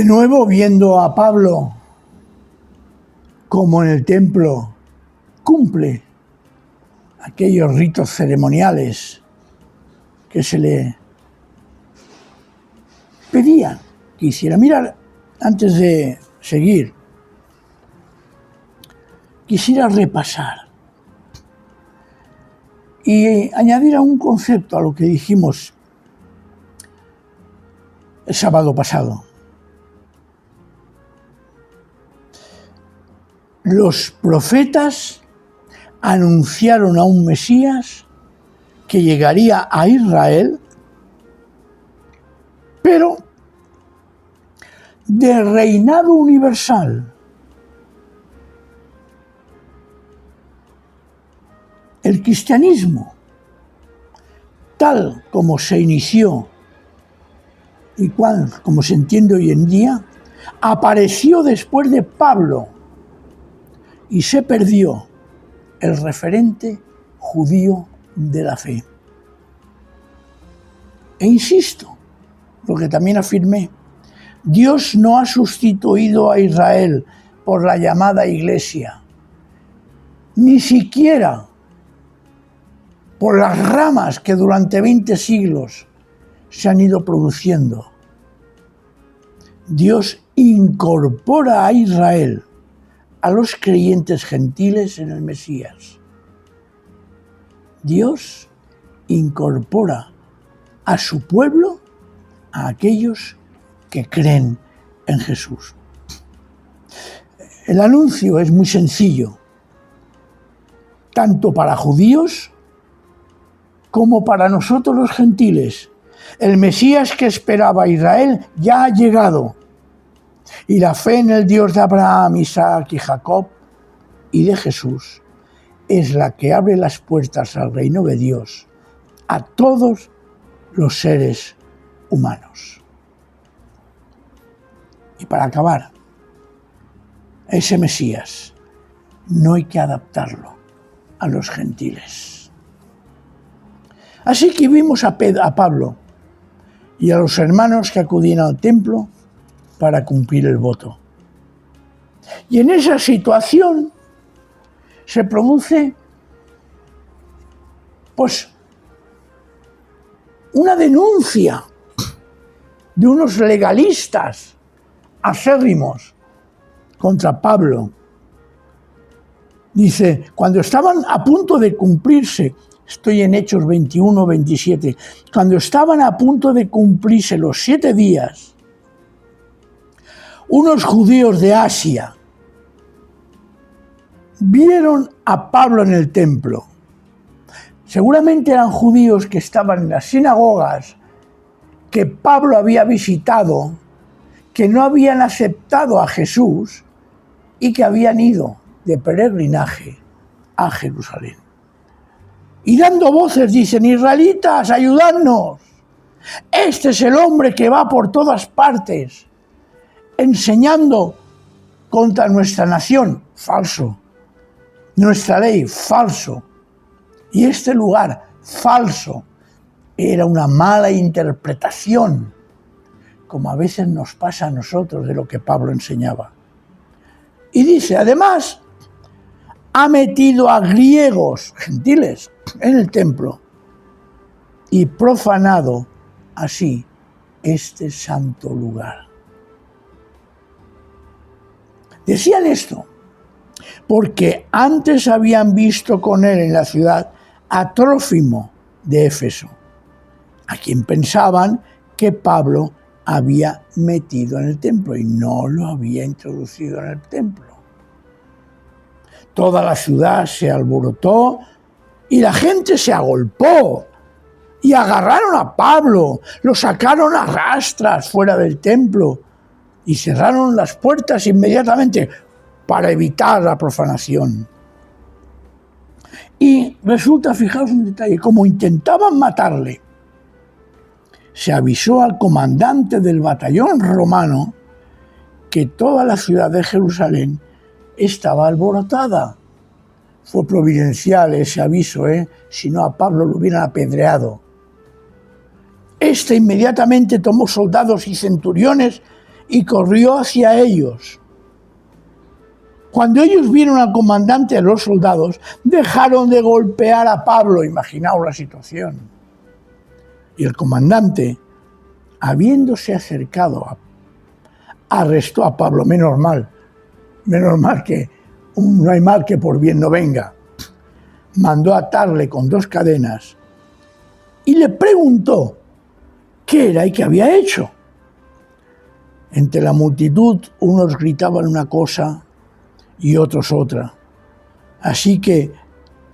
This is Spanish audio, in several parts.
De nuevo, viendo a Pablo como en el templo cumple aquellos ritos ceremoniales que se le pedían que hiciera. Mira, antes de seguir, quisiera repasar y añadir a un concepto a lo que dijimos el sábado pasado. Los profetas anunciaron a un Mesías que llegaría a Israel, pero de reinado universal. El cristianismo, tal como se inició y como se entiende hoy en día, apareció después de Pablo y se perdió el referente judío de la fe. E insisto, lo que también afirmé, Dios no ha sustituido a Israel por la llamada Iglesia, ni siquiera por las ramas que durante 20 siglos se han ido produciendo. Dios incorpora a Israel, a los creyentes gentiles en el Mesías. Dios incorpora a su pueblo, a aquellos que creen en Jesús. El anuncio es muy sencillo, tanto para judíos como para nosotros los gentiles. El Mesías que esperaba Israel ya ha llegado. Y la fe en el Dios de Abraham, Isaac y Jacob y de Jesús es la que abre las puertas al reino de Dios a todos los seres humanos. Y para acabar, ese Mesías no hay que adaptarlo a los gentiles. Así que vimos a Pablo y a los hermanos que acudían al templo para cumplir el voto. Y en esa situación se produce una denuncia de unos legalistas acérrimos contra Pablo. Dice, cuando estaban a punto de cumplirse, estoy en Hechos 21, 27, cuando estaban a punto de cumplirse los 7 días, unos judíos de Asia vieron a Pablo en el templo. Seguramente eran judíos que estaban en las sinagogas que Pablo había visitado, que no habían aceptado a Jesús y que habían ido de peregrinaje a Jerusalén. Y dando voces dicen, israelitas, ayudadnos. Este es el hombre que va por todas partes enseñando contra nuestra nación, falso. Nuestra ley, falso. Y este lugar, falso. Era una mala interpretación, como a veces nos pasa a nosotros de lo que Pablo enseñaba. Y dice, además, ha metido a griegos, gentiles, en el templo y profanado así este santo lugar. Decían esto porque antes habían visto con él en la ciudad a Trófimo de Éfeso, a quien pensaban que Pablo había metido en el templo y no lo había introducido en el templo. Toda la ciudad se alborotó y la gente se agolpó y agarraron a Pablo, lo sacaron a rastras fuera del templo y cerraron las puertas inmediatamente para evitar la profanación. Y resulta, fijaos un detalle, como intentaban matarle, se avisó al comandante del batallón romano que toda la ciudad de Jerusalén estaba alborotada. Fue providencial ese aviso, si no a Pablo lo hubieran apedreado. Este inmediatamente tomó soldados y centuriones y corrió hacia ellos. Cuando ellos vieron al comandante de los soldados, dejaron de golpear a Pablo. Imaginaos la situación. Y el comandante, habiéndose acercado, arrestó a Pablo. Menos mal que no hay mal que por bien no venga. Mandó atarle con 2 cadenas y le preguntó qué era y qué había hecho. Entre la multitud, unos gritaban una cosa y otros otra. Así que,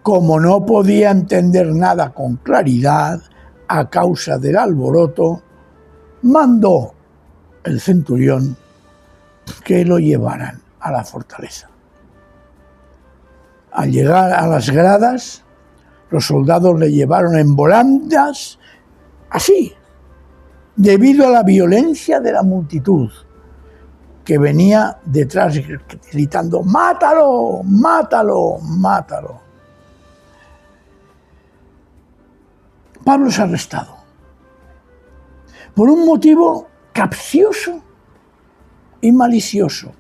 como no podía entender nada con claridad a causa del alboroto, mandó el centurión que lo llevaran a la fortaleza. Al llegar a las gradas, los soldados le llevaron en volandas, así, debido a la violencia de la multitud, que venía detrás gritando: ¡mátalo! ¡Mátalo! ¡Mátalo! Pablo es arrestado por un motivo capcioso y malicioso.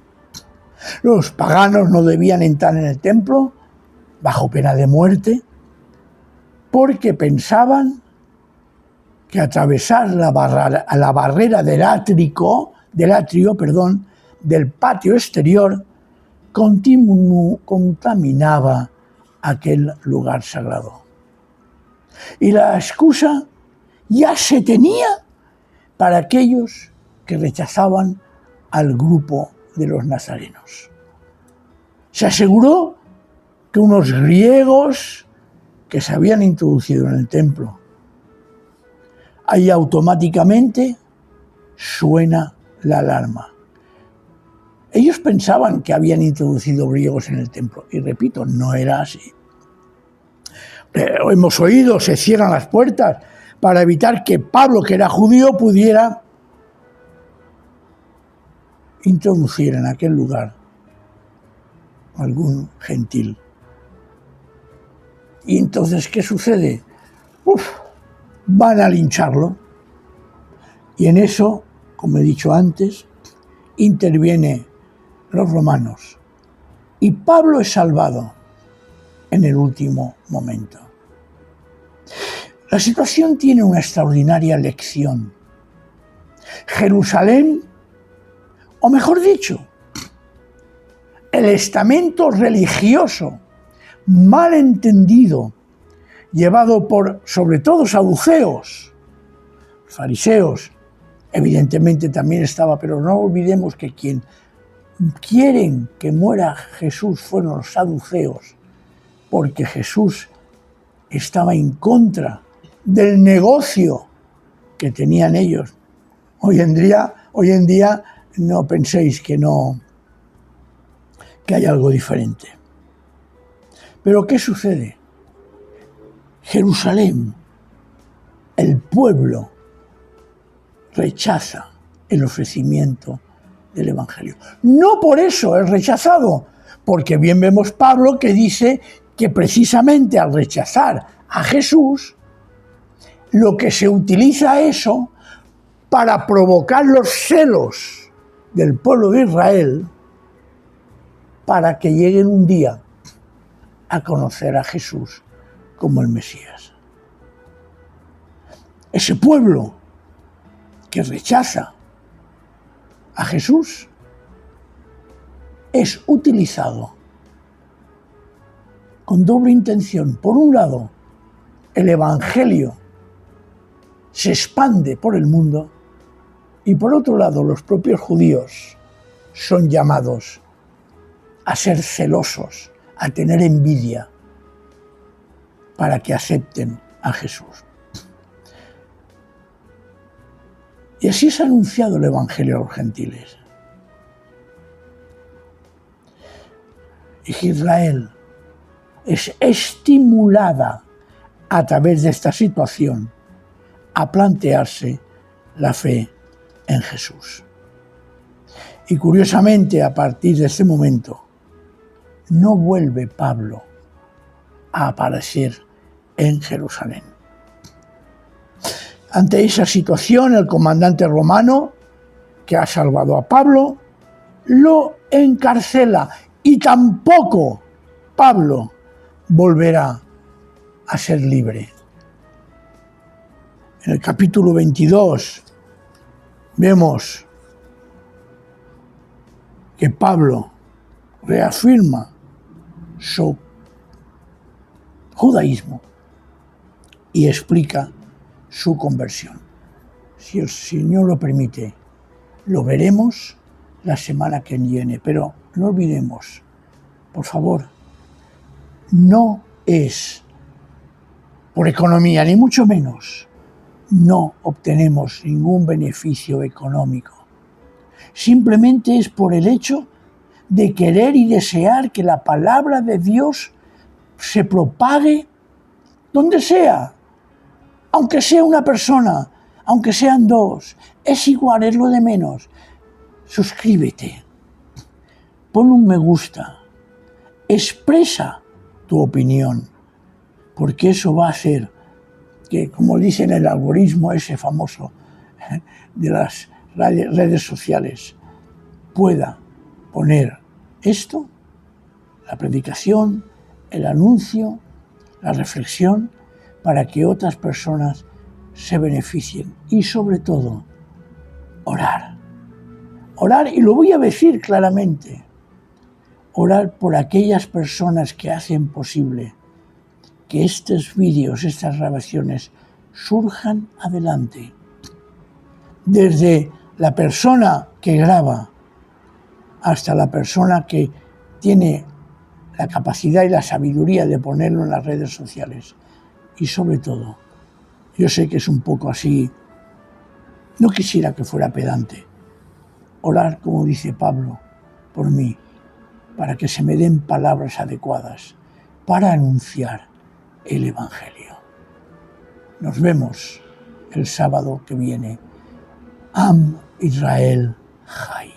Los paganos no debían entrar en el templo bajo pena de muerte porque pensaban que atravesar la barrera del atrio, del patio exterior, contaminaba aquel lugar sagrado. Y la excusa ya se tenía para aquellos que rechazaban al grupo de los nazarenos. Se aseguró que unos griegos que se habían introducido en el templo, ahí automáticamente suena la alarma. Ellos pensaban que habían introducido griegos en el templo, y repito, no era así. Hemos oído, se cierran las puertas para evitar que Pablo, que era judío, pudiera introducir en aquel lugar algún gentil. Y entonces, ¿qué sucede? Van a lincharlo. Y en eso, como he dicho antes, intervienen los romanos. Y Pablo es salvado en el último momento. La situación tiene una extraordinaria lección. Jerusalén, o mejor dicho, el estamento religioso mal entendido, llevado por, sobre todo, saduceos, fariseos, evidentemente también estaba, pero no olvidemos que quien quieren que muera Jesús fueron los saduceos, porque Jesús estaba en contra del negocio que tenían ellos. Hoy en día no penséis que hay algo diferente. Pero ¿qué sucede? Jerusalén, el pueblo, rechaza el ofrecimiento del Evangelio. No por eso es rechazado, porque bien vemos Pablo que dice que precisamente al rechazar a Jesús, lo que se utiliza eso para provocar los celos del pueblo de Israel para que lleguen un día a conocer a Jesús como el Mesías. Ese pueblo que rechaza a Jesús es utilizado con doble intención. Por un lado, el Evangelio se expande por el mundo y por otro lado, los propios judíos son llamados a ser celosos, a tener envidia para que acepten a Jesús. Y así es anunciado el Evangelio a los gentiles. Y Israel es estimulada a través de esta situación a plantearse la fe en Jesús. Y curiosamente, a partir de ese momento, no vuelve Pablo a aparecer en Jerusalén. Ante esa situación, el comandante romano que ha salvado a Pablo, lo encarcela y tampoco Pablo volverá a ser libre. En el capítulo 22 vemos que Pablo reafirma su judaísmo y explica su conversión. Si el Señor lo permite, lo veremos la semana que viene, pero no olvidemos, por favor, no es por economía, ni mucho menos. No obtenemos ningún beneficio económico. Simplemente es por el hecho de querer y desear que la palabra de Dios se propague donde sea, aunque sea una persona, aunque sean dos, es igual, es lo de menos. Suscríbete, pon un me gusta, expresa tu opinión, porque eso va a hacer que, como dicen el algoritmo ese famoso de las redes sociales, pueda poner esto, la predicación, el anuncio, la reflexión, para que otras personas se beneficien. Y sobre todo, orar. Orar, y lo voy a decir claramente, orar por aquellas personas que hacen posible que estos vídeos, estas grabaciones, surjan adelante. Desde la persona que graba hasta la persona que tiene la capacidad y la sabiduría de ponerlo en las redes sociales. Y sobre todo, yo sé que es un poco así, no quisiera que fuera pedante, orar, como dice Pablo, por mí, para que se me den palabras adecuadas para anunciar el Evangelio. Nos vemos el sábado que viene. Am Israel Chai.